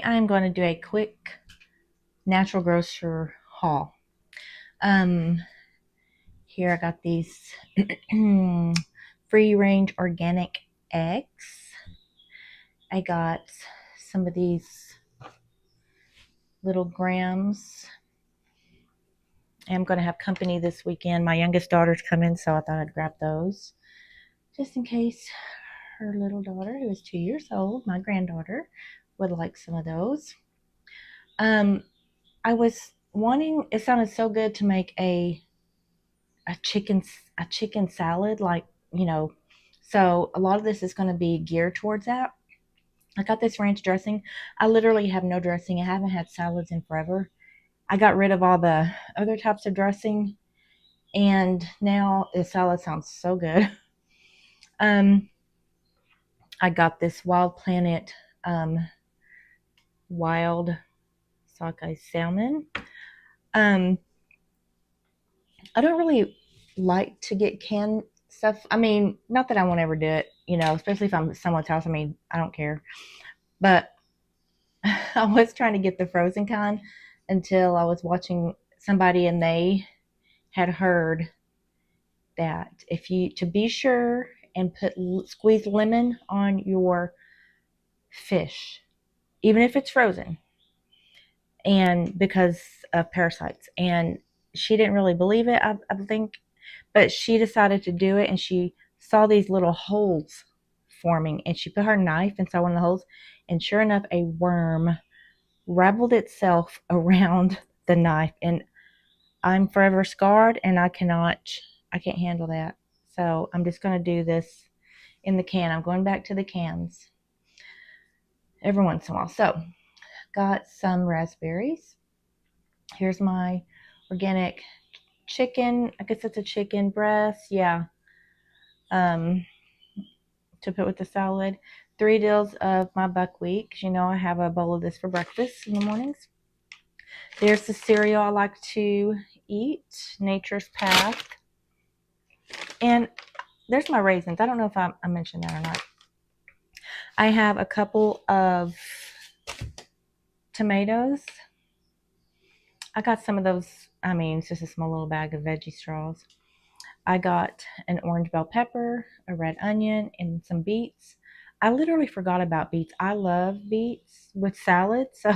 I'm going to do a quick natural grocer haul. Here I got these free range organic eggs. I got some of these little grams. I'm going to have company this weekend. My youngest daughter's coming, so I thought I'd grab those just in case her little daughter, who is 2 years old, my granddaughter, would like some of those. I was wanting, it sounded so good to make a chicken salad, like, so a lot of this is going to be geared towards that. I got this ranch dressing. I literally have no dressing. I haven't had salads in forever. I got rid of all the other types of dressing, and now the salad sounds so good. I got this Wild Planet wild sockeye salmon. I don't really like to get canned stuff. I mean, not that I won't ever do it, especially if I'm at someone's house. I mean, I don't care. But I was trying to get the frozen kind until I was watching somebody and they had heard that to be sure and squeeze lemon on your fish, even if it's frozen, and because of parasites. And she didn't really believe it, I think, but she decided to do it, and she saw these little holes forming, and she put her knife inside one of the holes, and sure enough, a worm wrapped itself around the knife, and I'm forever scarred, and I can't handle that. So I'm just going to do this in the can. I'm going back to the cans every once in a while. So got some raspberries. Here's my organic chicken. I guess it's a chicken breast. Yeah. To put with the salad. 3 deals of my buckwheat, because I have a bowl of this for breakfast in the mornings. There's the cereal I like to eat, Nature's Path. And there's my raisins. I don't know if I mentioned that or not. I have a couple of tomatoes. I got some of those. I mean, it's just a small little bag of veggie straws. I got an orange bell pepper, a red onion, and some beets. I literally forgot about beets. I love beets with salad, so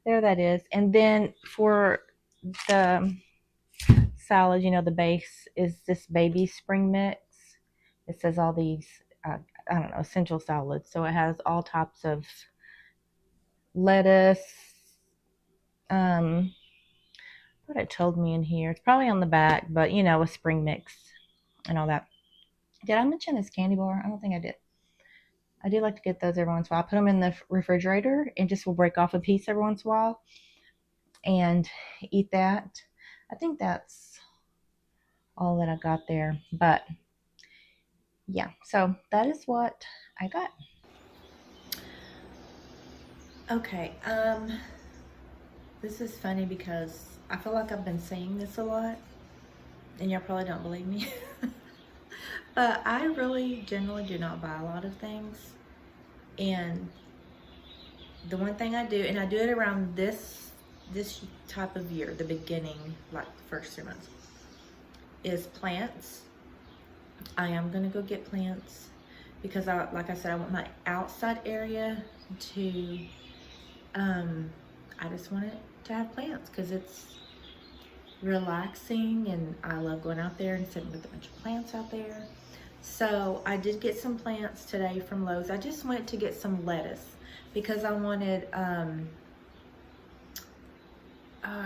there that is. And then for the salad, the base is this baby spring mix. It says all these, I don't know, essential salads. So it has all types of lettuce. What it told me in here. It's probably on the back, but a spring mix and all that. Did I mention this candy bar? I don't think I did. I do like to get those every once in a while. I put them in the refrigerator and just will break off a piece every once in a while and eat that. I think that's all that I got there. But yeah, so that is what I got. Okay, this is funny because I feel like I've been saying this a lot and y'all probably don't believe me. But I really generally do not buy a lot of things. And the one thing I do, and I do it around this type of year, the beginning, like the first 3 months, is plants. I am gonna go get plants because like I said, I want my outside area to, I just want it to have plants because it's relaxing and I love going out there and sitting with a bunch of plants out there. So I did get some plants today from Lowe's. I just went to get some lettuce because I wanted, I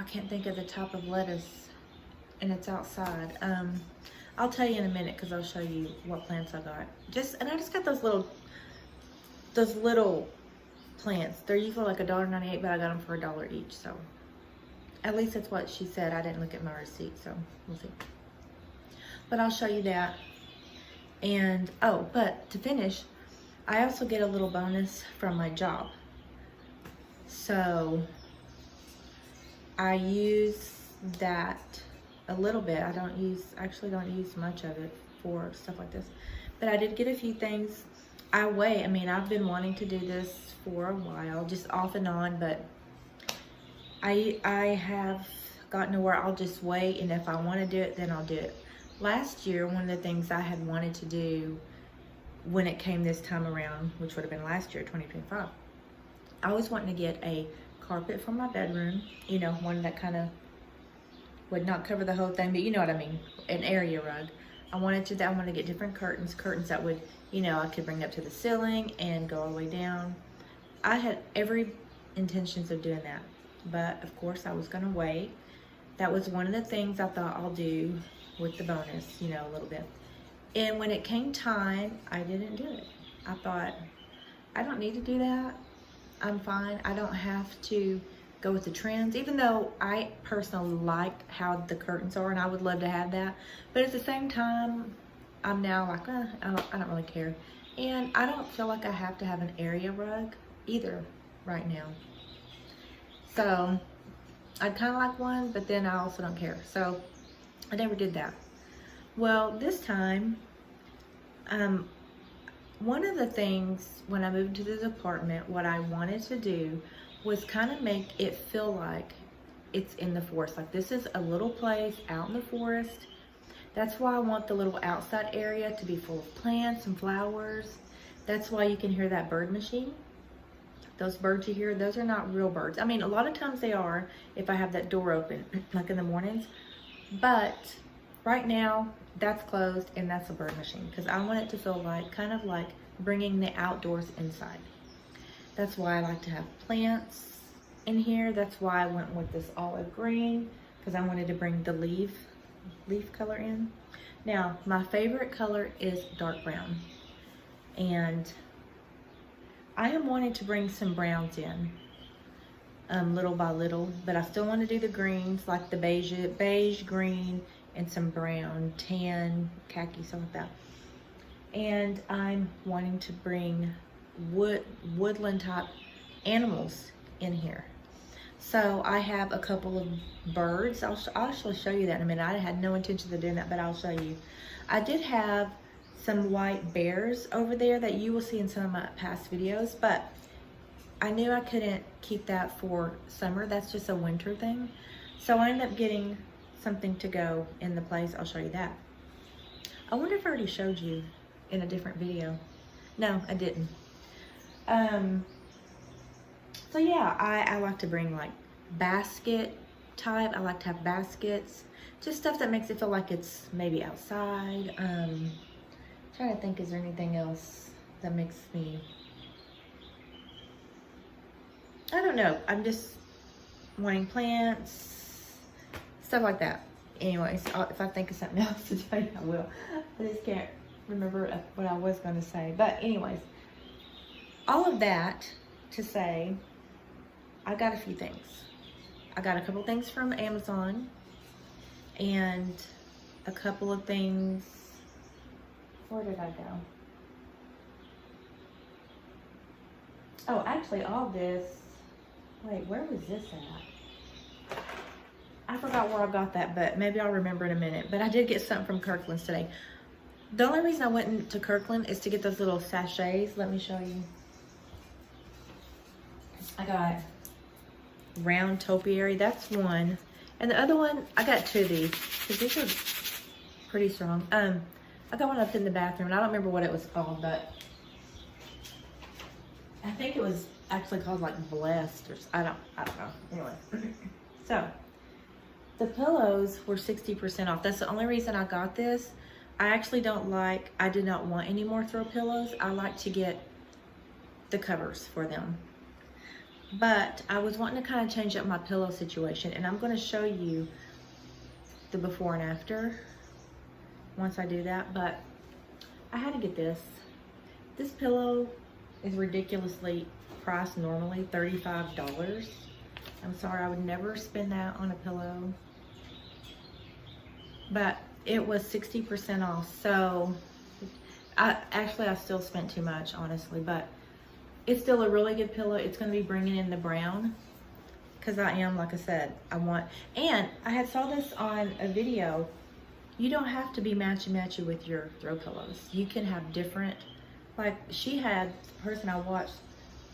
can't think of the type of lettuce, and it's outside. I'll tell you in a minute because I'll show you what plants I got. And I just got those little plants. They're usually like $1.98, but I got them for $1 each. So at least that's what she said. I didn't look at my receipt, so we'll see. But I'll show you that. And but to finish, I also get a little bonus from my job. So I use that a little bit. I actually don't use much of it for stuff like this. But I did get a few things. I mean, I've been wanting to do this for a while, just off and on, but I have gotten to where I'll just wait, and if I want to do it, then I'll do it. Last year, one of the things I had wanted to do when it came this time around, which would have been last year, 2025, I was wanting to get a carpet for my bedroom, you know, one that kind of would not cover the whole thing, but you know what I mean, an area rug. I wanted to get different curtains that would, you know, I could bring up to the ceiling and go all the way down. I had every intentions of doing that, but of course I was gonna wait. That was one of the things I thought I'll do with the bonus, you know, a little bit. And when it came time, I didn't do it. I thought, I don't need to do that. I'm fine. I don't have to go with the trends, even though I personally like how the curtains are and I would love to have that. But at the same time, I'm now like, I don't really care. And I don't feel like I have to have an area rug either right now. So I'd kind of like one, but then I also don't care. So I never did that. Well, this time, one of the things when I moved to this apartment, what I wanted to do was kind of make it feel like it's in the forest. Like this is a little place out in the forest. That's why I want the little outside area to be full of plants and flowers. That's why you can hear that bird machine. Those birds you hear, those are not real birds. I mean, a lot of times they are if I have that door open, like in the mornings. But right now, that's closed and that's a bird machine because I want it to feel like, kind of like bringing the outdoors inside. That's why I like to have plants in here. That's why I went with this olive green because I wanted to bring the leaf color in. Now, my favorite color is dark brown. And I am wanting to bring some browns in little by little, but I still want to do the greens like the beige, green, and some brown, tan, khaki, something like that. And I'm wanting to bring woodland type animals in here. So I have a couple of birds. I'll actually show you that in a minute. I had no intention of doing that, but I'll show you. I did have some white bears over there that you will see in some of my past videos, but I knew I couldn't keep that for summer. That's just a winter thing. So I ended up getting something to go in the place. I'll show you that. I wonder if I already showed you in a different video. No, I didn't. So yeah, I like to bring like basket type. I like to have baskets, just stuff that makes it feel like it's maybe outside. Trying to think, is there anything else that makes me, I don't know. I'm just wanting plants, stuff like that. Anyways, if I think of something else to tell you, I will. I just can't remember what I was going to say. But anyways, all of that to say, I got a few things. I got a couple things from Amazon and a couple of things. Where did I go? Oh, actually all this, wait, where was this at? I forgot where I got that, but maybe I'll remember in a minute. But I did get something from Kirkland's today. The only reason I went to Kirkland is to get those little sachets. Let me show you. I got round topiary, that's one. And the other one, I got two of these, because these are pretty strong. I got one up in the bathroom, and I don't remember what it was called, but I think it was actually called like Blessed, or I don't know. Anyway, so the pillows were 60% off. That's the only reason I got this. I did not want any more throw pillows. I like to get the covers for them. But I was wanting to kind of change up my pillow situation, and I'm going to show you the before and after once I do that. But I had to get this. This pillow is ridiculously priced, normally $35. I'm sorry, I would never spend that on a pillow. But it was 60% off, so I still spent too much, honestly, but it's still a really good pillow. It's going to be bringing in the brown because I am, like I said, and I had saw this on a video. You don't have to be matchy-matchy with your throw pillows. You can have different Like, she had, the person I watched,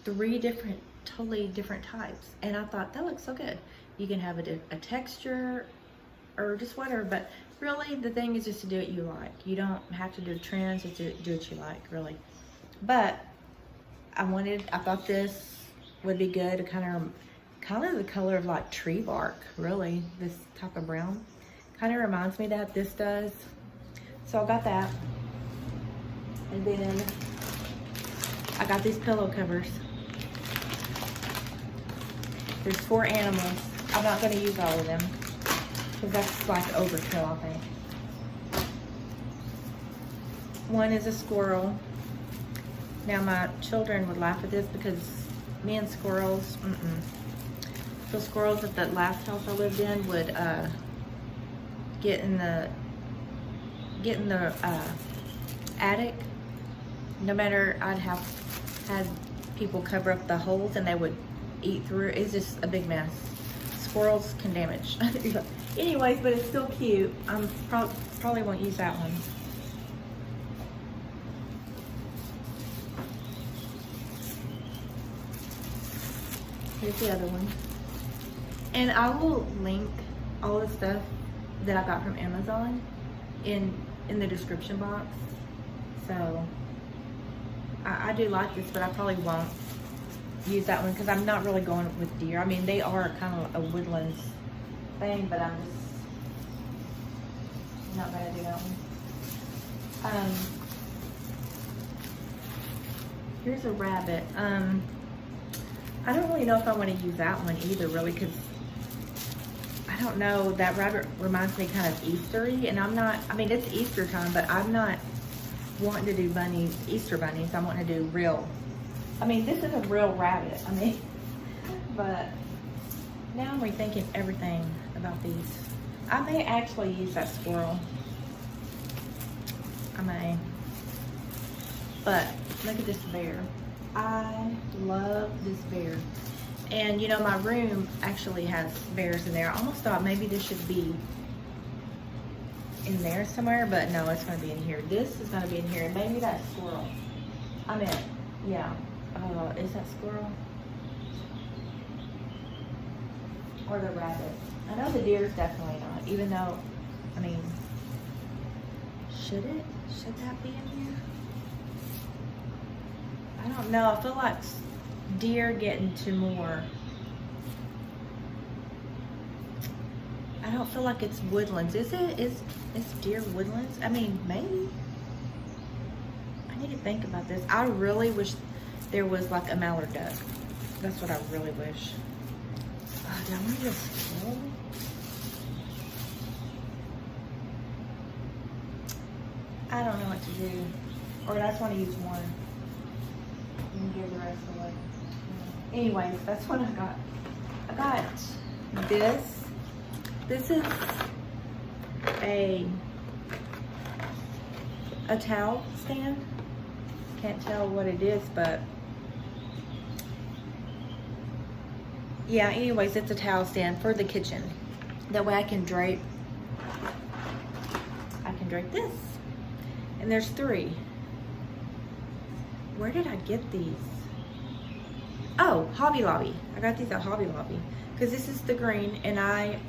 3 different, totally different types. And I thought, that looks so good. You can have a texture or just whatever, but really the thing is just to do what you like. You don't have to do trends, just do what you like, really. But I thought this would be good to kind of the color of like tree bark, really, this type of brown. Kind of reminds me that this does. So I got that. And then I got these pillow covers. There's 4 animals. I'm not gonna use all of them because that's like overkill, I think. One is a squirrel. Now my children would laugh at this because me and squirrels, The squirrels at that last house I lived in would get in the attic. No matter, I'd have had people cover up the holes and they would eat through it. It's just a big mess. Squirrels can damage. Anyways, but it's still cute. I'm probably won't use that one. Here's the other one. And I will link all the stuff that I got from Amazon in the description box. So I do like this, but I probably won't use that one because I'm not really going with deer. I mean, they are kind of a woodlands thing, but I'm just not gonna do that one. Here's a rabbit. I don't really know if I want to use that one either, really, because I don't know, that rabbit reminds me kind of Eastery, and I'm not, I mean, it's Easter time, but I'm not wanting to do bunnies, Easter bunnies. I want to do real, I mean, this is a real rabbit, I mean, but now I'm rethinking everything about these. I may actually use that squirrel. I may. But look at this bear. I love this bear. And you know, my room actually has bears in there. I almost thought maybe this should be in there somewhere, but no, it's gonna be in here. This is gonna be in here. And maybe that squirrel. I mean, yeah. Is that squirrel? Or the rabbit? I know the deer is definitely not, even though, I mean, should it? Should that be in here? I don't know. I feel like deer get into more. I don't feel like it's woodlands. Is it? Is deer woodlands? I mean, maybe. I need to think about this. I really wish there was like a mallard duck. That's what I really wish. Oh, do I want to do a squirrel? I don't know what to do. Or I just want to use one and give the rest away. Anyways, that's what I got. I got this. This is a towel stand. Can't tell what it is, but yeah, anyways, it's a towel stand for the kitchen. That way I can drape this. And there's 3. Where did I get these? Oh, Hobby Lobby. I got these at Hobby Lobby. Because this is the green, and I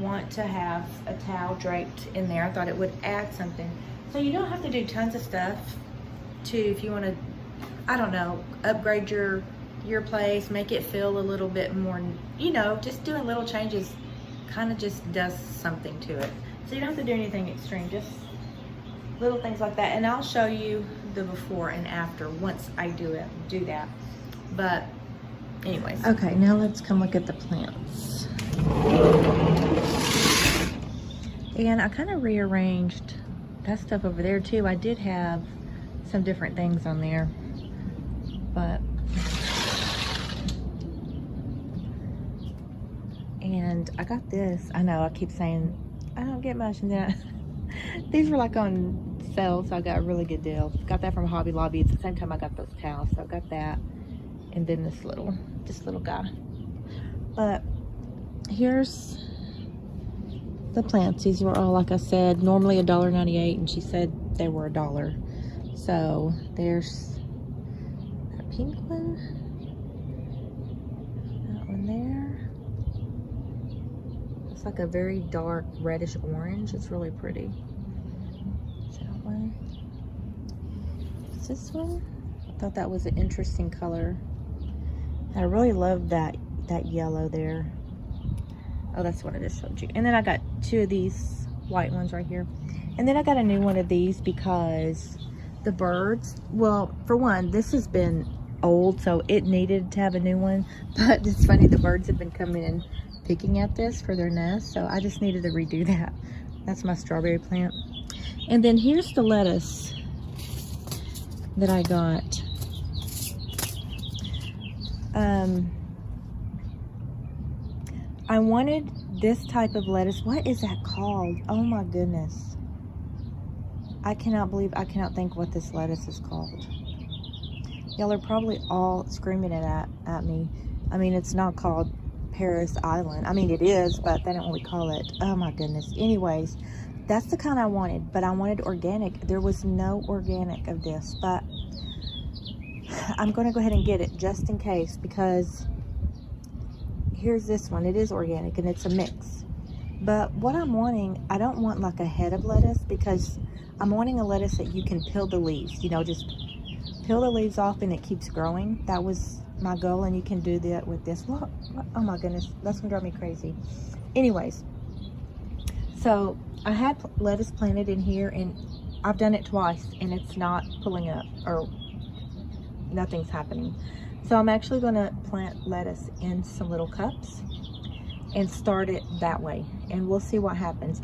want to have a towel draped in there. I thought it would add something. So you don't have to do tons of stuff to, if you want to, I don't know, upgrade your place, make it feel a little bit more, you know, just doing little changes kind of just does something to it. So you don't have to do anything extreme, just little things like that. And I'll show you the before and after once I do that. But anyways. Okay, now let's come look at the plants. And I kind of rearranged that stuff over there too. I did have some different things on there, but and I got this. I know I keep saying I don't get much, and then these were like on sale, so I got a really good deal. Got that from Hobby Lobby. At the same time I got those towels, so I got that, and then this little guy. But here's the plants. These were all, like I said, normally $1.98, and she said they were $1. So there's that pink one, that one there. It's like a very dark reddish orange. It's really pretty. That one. What's this one? I thought that was an interesting color. I really love that yellow there. Oh, that's what I just showed you. And then I got two of these white ones right here. And then I got a new one of these because the birds, well, for one, this has been old, so it needed to have a new one. But it's funny, the birds have been coming in picking at this for their nest, so I just needed to redo that. That's my strawberry plant. And then here's the lettuce that I got. I wanted this type of lettuce. What is that called? Oh my goodness. I cannot think what this lettuce is called. Y'all are probably all screaming it at me. I mean, it's not called Paris Island. I mean, it is, but they don't really call it. Oh my goodness. Anyways, that's the kind I wanted, but I wanted organic. There was no organic of this, but I'm going to go ahead and get it just in case, because here's this one. It is organic and it's a mix. But what I'm wanting, I don't want like a head of lettuce, because I'm wanting a lettuce that you can peel the leaves, you know, just peel the leaves off and it keeps growing. That was my goal, and you can do that with this. What? Oh my goodness, that's gonna drive me crazy. Anyways, so I had lettuce planted in here, and I've done it twice and it's not pulling up, or nothing's happening. So I'm actually gonna plant lettuce in some little cups and start it that way, and we'll see what happens.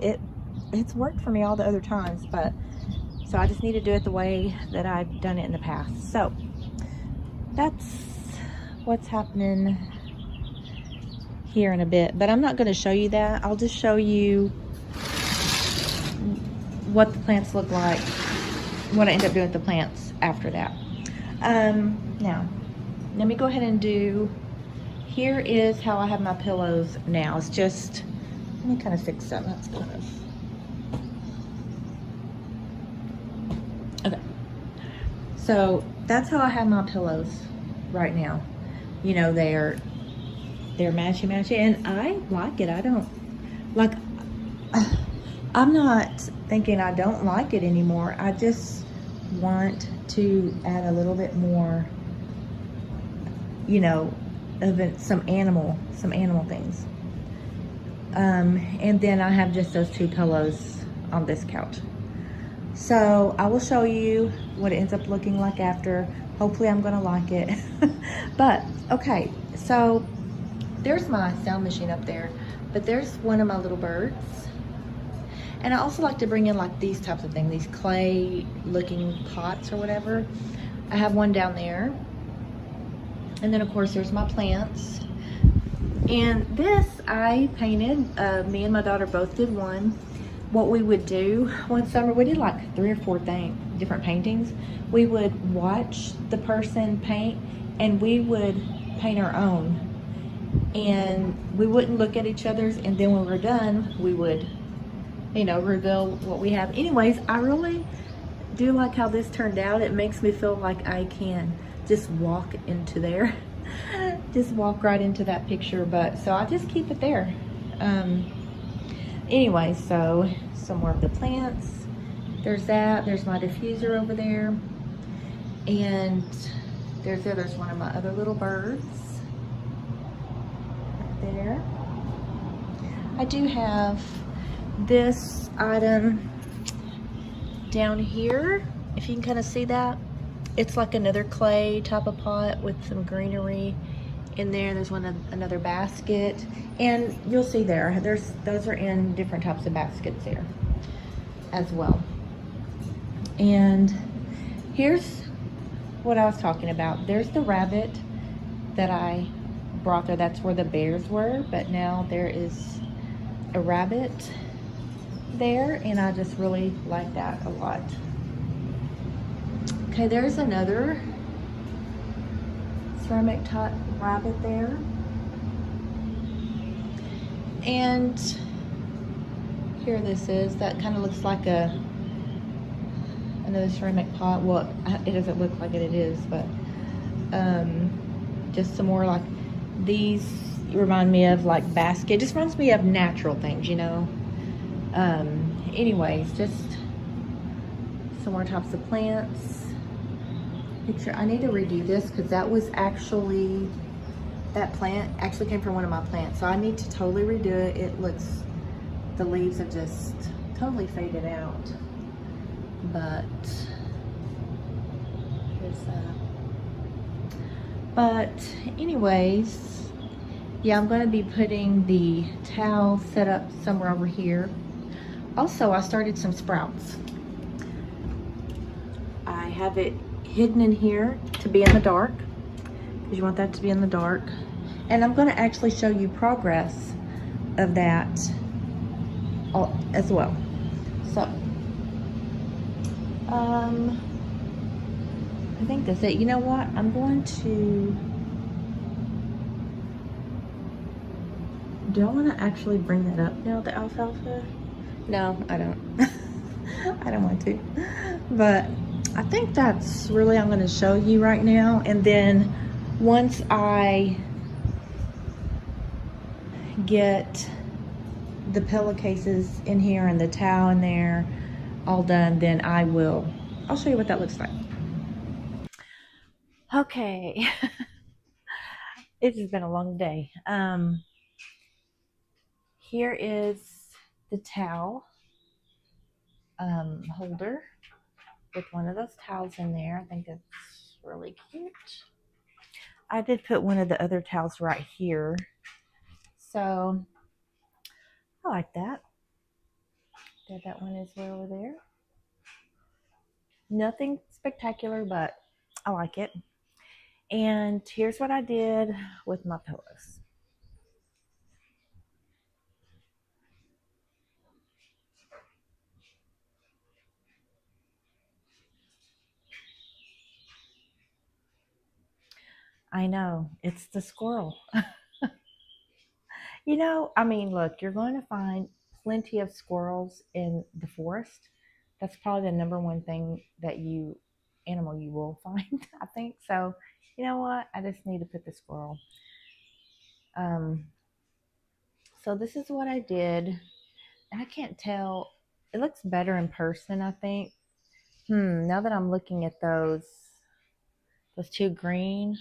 It's worked for me all the other times, but so I just need to do it the way that I've done it in the past. So that's what's happening here in a bit, but I'm not going to show you that. I'll just show you what the plants look like, what I end up doing with the plants after that. Now let me go ahead and do, here is how I have my pillows now. It's just, let me kind of fix that. That's kind of, okay. So that's how I have my pillows right now. You know, they're matchy, and I like it. I don't like, I'm not thinking I don't like it anymore. I just want to add a little bit more, you know, of some animal things. And then I have just those two pillows on this couch. So I will show you what it ends up looking like after. Hopefully I'm gonna like it. But okay, so there's my sound machine up there, but there's one of my little birds. And I also like to bring in like these types of things, these clay looking pots or whatever. I have one down there. And then of course there's my plants. And this I painted, me and my daughter both did one. What we would do one summer, we did like 3 or 4 different paintings. We would watch the person paint, and we would paint our own. And we wouldn't look at each other's, and then when we were done, we would, you know, reveal what we have. Anyways, I really do like how this turned out. It makes me feel like I can just walk into there. Just walk right into that picture, but so I just keep it there. Anyway, so some more of the plants. There's that. There's my diffuser over there, and there's one of my other little birds right there. I do have this item down here, if you can kind of see that. It's like another clay type of pot with some greenery in there. There's another basket, and you'll see those are in different types of baskets there as well. And here's what I was talking about. There's the rabbit that I brought there. That's where the bears were, but now there is a rabbit there, and I just really like that a lot. Okay, there's another ceramic type rabbit there. And here this is. That kind of looks like a another ceramic pot. Well, it doesn't look like it is, but just some more like these remind me of like basket. Just reminds me of natural things, you know. Anyways, just some more types of plants. Picture. I need to redo this because that was actually, that plant actually came from one of my plants, so I need to totally redo it. It looks, the leaves have just totally faded out, but here's that. But anyways, yeah, I'm going to be putting the towel set up somewhere over here. Also, I started some sprouts. I have it hidden in here to be in the dark, because you want that to be in the dark. And I'm going to actually show you progress of that as well. So, I think that's it. You know what? I'm going to, do I want to actually bring that up now, the alfalfa? No, I don't. I don't want to. But I think that's really, I'm going to show you right now. And then once I get the pillowcases in here and the towel in there all done, then I'll show you what that looks like. Okay. It has been a long day. Here is the towel holder with one of those towels in there. I think it's really cute. I did put one of the other towels right here, so I like that. Did that one as well over there. Nothing spectacular, but I like it. And here's what I did with my pillows. I know, it's the squirrel. You know, I mean, look, you're going to find plenty of squirrels in the forest. That's probably the number one thing that animal you will find, I think. So, you know what? I just need to put the squirrel. So this is what I did. I can't tell. It looks better in person, I think. Now that I'm looking at those two green,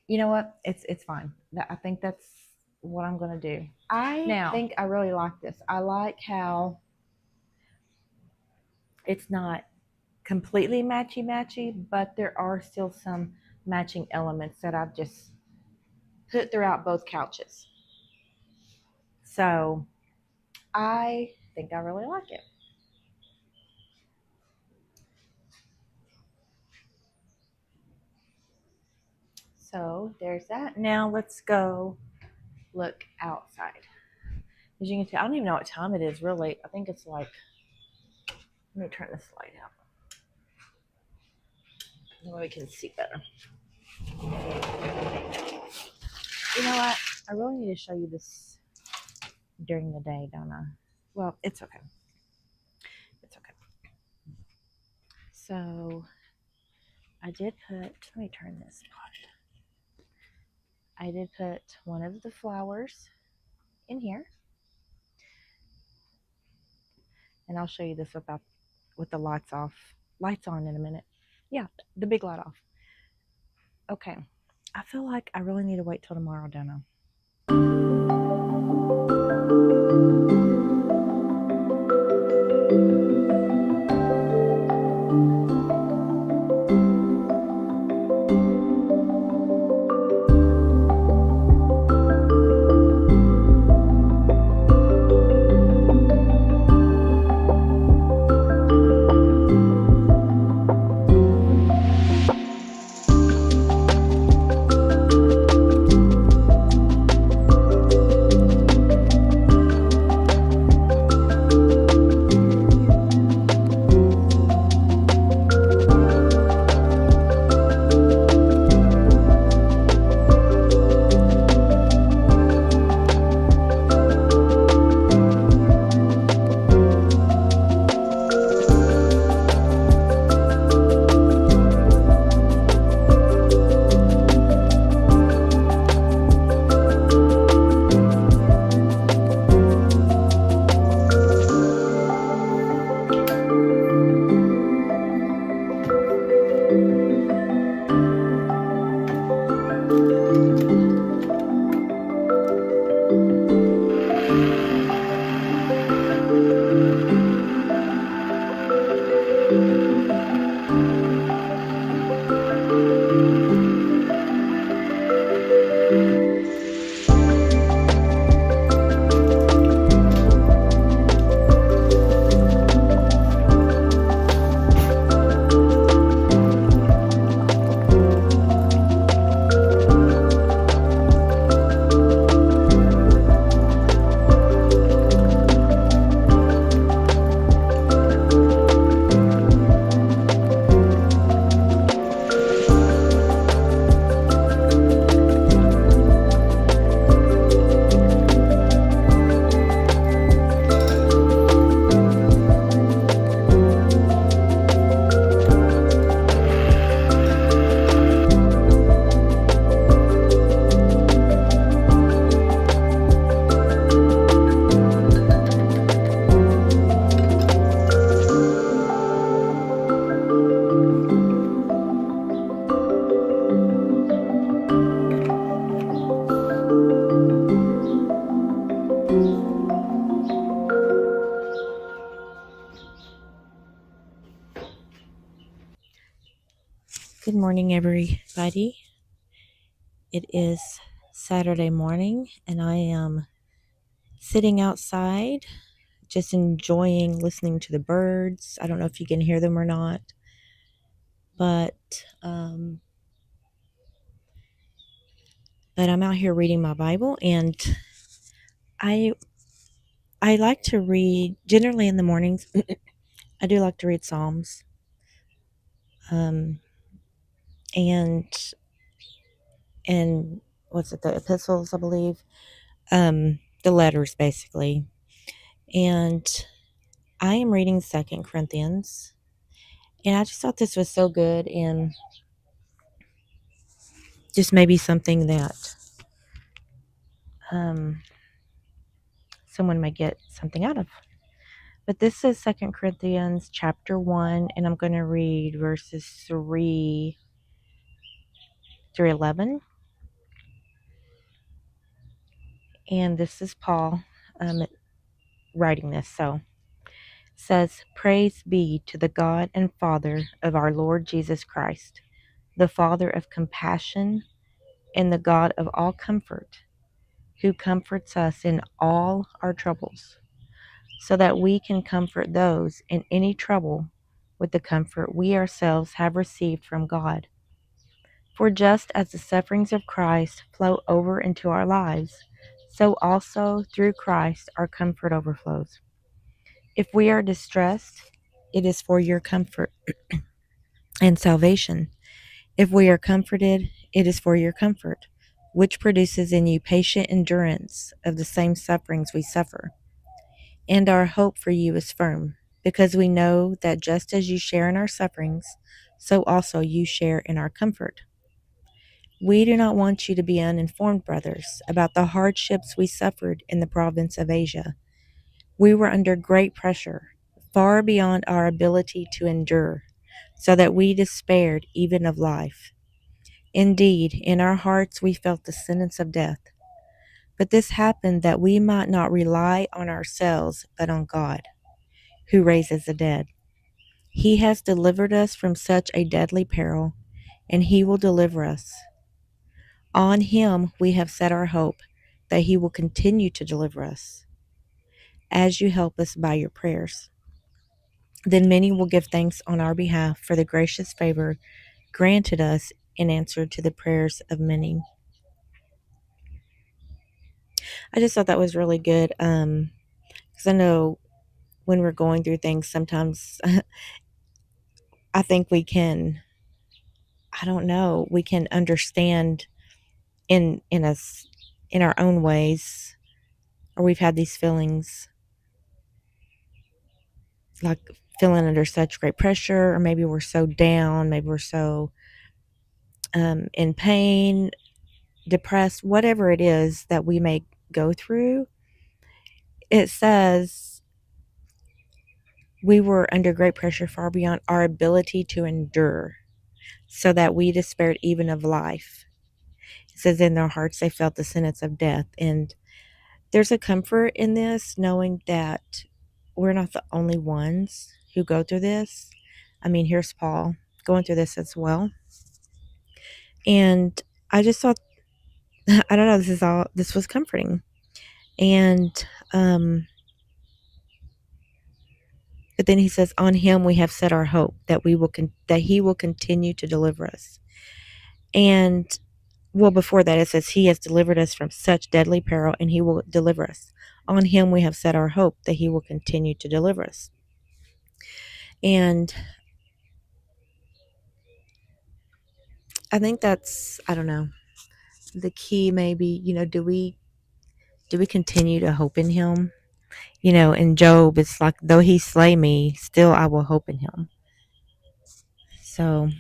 you know what? It's fine. I think that's what I'm gonna do. I think I really like this. I like how it's not completely matchy, but there are still some matching elements that I've just put throughout both couches. So I think I really like it. So there's that. Now let's go look outside. As you can see, I don't even know what time it is really. I think it's like, let me turn this light out. Then we can see better. You know what? I really need to show you this during the day, don't I? Well, it's okay. It's okay. So I did put, let me turn this pot. I did put one of the flowers in here. And I'll show you this with the lights on in a minute. Yeah, the big light off. Okay. I feel like I really need to wait till tomorrow, don't I? Good morning, everybody. It is Saturday morning, and I am sitting outside just enjoying listening to the birds. I don't know if you can hear them or not, but um, but I'm out here reading my Bible, and I I like to read generally in the mornings. I do like to read Psalms, um, and and what's it, the epistles, I believe, the letters basically, and I am reading Second Corinthians. And I just thought this was so good and just maybe something that um, someone may get something out of. But this is Second Corinthians chapter 1, and I'm going to read verses 3 through 11. And this is Paul writing this. So it says, "Praise be to the God and Father of our Lord Jesus Christ, the Father of compassion and the God of all comfort, who comforts us in all our troubles, so that we can comfort those in any trouble with the comfort we ourselves have received from God. For just as the sufferings of Christ flow over into our lives, so also through Christ our comfort overflows. If we are distressed, it is for your comfort and salvation. If we are comforted, it is for your comfort, which produces in you patient endurance of the same sufferings we suffer. And our hope for you is firm, because we know that just as you share in our sufferings, so also you share in our comfort. We do not want you to be uninformed, brothers, about the hardships we suffered in the province of Asia. We were under great pressure, far beyond our ability to endure, so that we despaired even of life. Indeed, in our hearts we felt the sentence of death. But this happened that we might not rely on ourselves, but on God, who raises the dead. He has delivered us from such a deadly peril, and he will deliver us. On him we have set our hope, that he will continue to deliver us, as you help us by your prayers. Then many will give thanks on our behalf for the gracious favor granted us in answer to the prayers of many. I just thought that was really good, because I know when we're going through things, sometimes I think we can, I don't know, we can understand in us in our own ways, or we've had these feelings like feeling under such great pressure, or maybe we're so down, maybe we're so in pain, depressed, whatever it is that we may go through. It says we were under great pressure far beyond our ability to endure, so that we despaired even of life. It says in their hearts they felt the sentence of death. And there's a comfort in this, knowing that we're not the only ones who go through this. I mean, here's Paul going through this as well. And I just thought, I don't know, this was comforting. And, but then he says, on him we have set our hope that that he will continue to deliver us. And, well, before that, it says, he has delivered us from such deadly peril, and he will deliver us. On him we have set our hope that he will continue to deliver us. And I think that's, I don't know, the key maybe, do we continue to hope in him? In Job, it's like, though he slay me, still I will hope in him. So